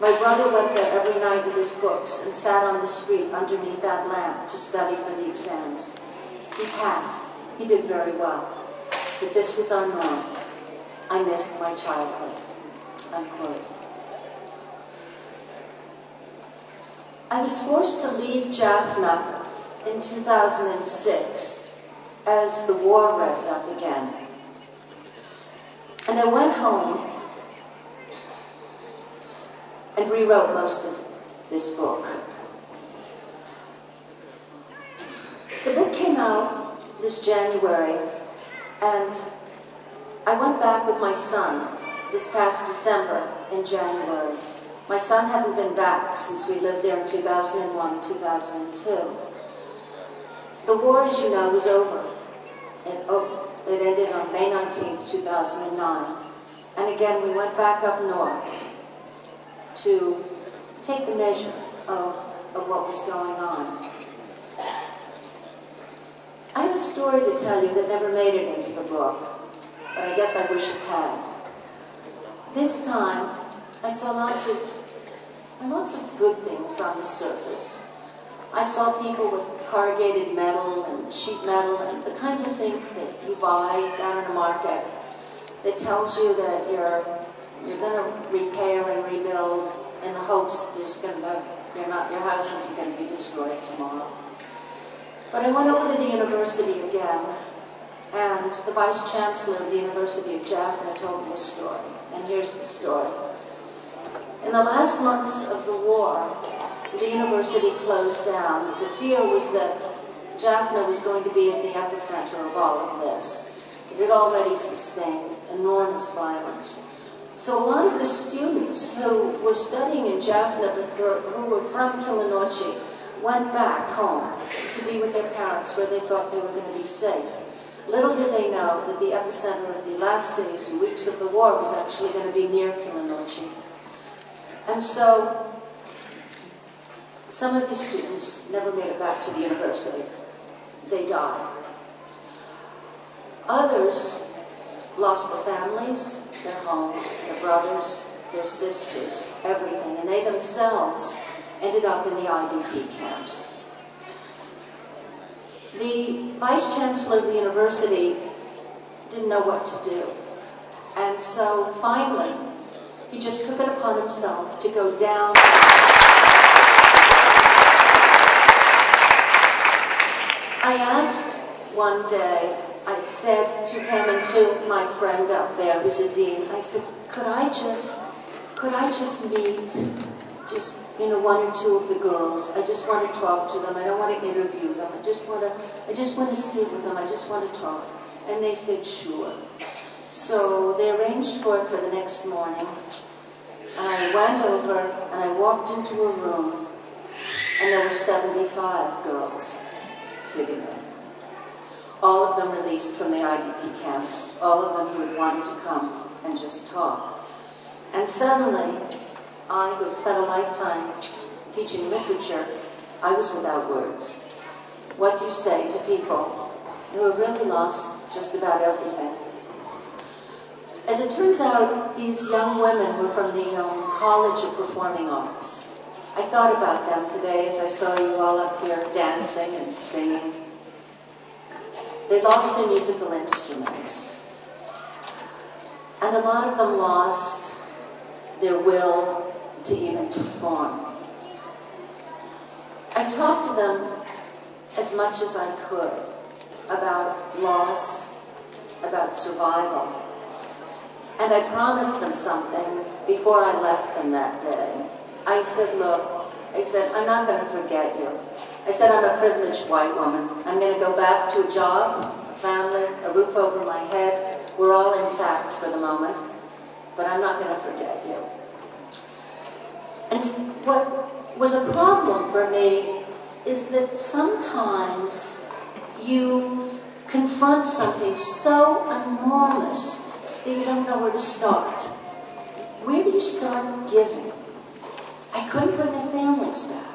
My brother went there every night with his books and sat on the street underneath that lamp to study for the exams. He passed. He did very well. But this was our norm. I missed my childhood. Unquote. I was forced to leave Jaffna in 2006 as the war revved up again. And I went home and rewrote most of this book. The book came out this January, and I went back with my son this past December in January. My son hadn't been back since we lived there in 2001, 2002. The war, as you know, was over. It ended on May 19th, 2009. And again, we went back up north to take the measure of what was going on. I have a story to tell you that never made it into the book, but I guess I wish it had. This time, I saw lots of good things on the surface. I saw people with corrugated metal and sheet metal and the kinds of things that you buy down in a market that tells you that you're going to repair and rebuild in the hopes that your house isn't going to be destroyed tomorrow. But I went over to the university again, and the Vice Chancellor of the University of Jaffna told me a story, and here's the story. In the last months of the war, the university closed down. The fear was that Jaffna was going to be at the epicenter of all of this. It had already sustained enormous violence. So a lot of the students who were studying in Jaffna but who were from Kilinochchi went back home to be with their parents where they thought they were going to be safe. Little did they know that the epicenter of the last days and weeks of the war was actually going to be near Kilinochchi. And so some of the students never made it back to the university. They died. Others lost their families, their homes, their brothers, their sisters, everything, and they themselves ended up in the IDP camps. The Vice Chancellor of the university didn't know what to do, and so finally he just took it upon himself to go down. I asked one day, I said to him and to my friend up there, who's a dean, I said, could I just meet one or two of the girls? I just want to talk to them. I don't want to interview them. I just want to sit with them. I just want to talk. And they said, sure. So they arranged for it for the next morning. And I went over and I walked into a room, and there were 75 girls sitting there. All of them released from the IDP camps, all of them who had wanted to come and just talk. And suddenly, I, who spent a lifetime teaching literature, I was without words. What do you say to people who have really lost just about everything? As it turns out, these young women were from the College of Performing Arts. I thought about them today as I saw you all up here dancing and singing. They lost their musical instruments. And a lot of them lost their will to even perform. I talked to them as much as I could about loss, about survival. And I promised them something before I left them that day. I said, look, I'm not going to forget you. I said, I'm a privileged white woman. I'm going to go back to a job, a family, a roof over my head. We're all intact for the moment, but I'm not going to forget you. And what was a problem for me is that sometimes you confront something so enormous that you don't know where to start. Where do you start giving? I couldn't bring their families back.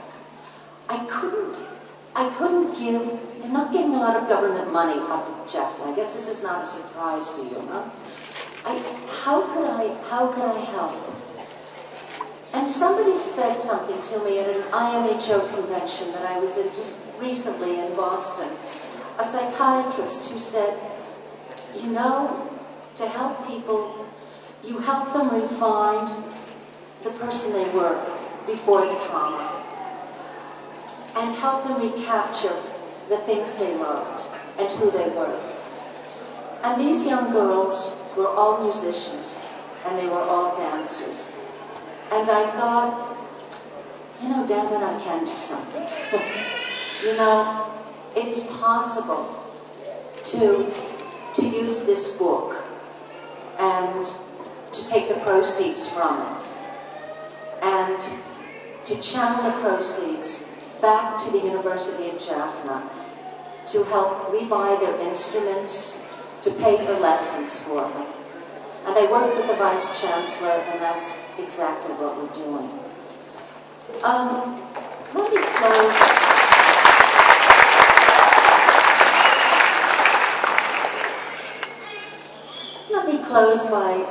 I couldn't give. They're not getting a lot of government money up at Jaffna. I guess this is not a surprise to you, huh? How could I help? And And somebody said something to me at an IMHO convention that I was in just recently in Boston. A psychiatrist who said, you know, to help people, you help them refine the person they were before the trauma, and help them recapture the things they loved and who they were. And these young girls were all musicians, and they were all dancers. And I thought, you know, damn it, I can do something. You know, it's possible to use this book and to take the proceeds from it and to channel the proceeds back to the University of Jaffna to help rebuy their instruments, to pay for lessons for them. And I worked with the Vice Chancellor, and that's exactly what we're doing. Let me close. Let me close by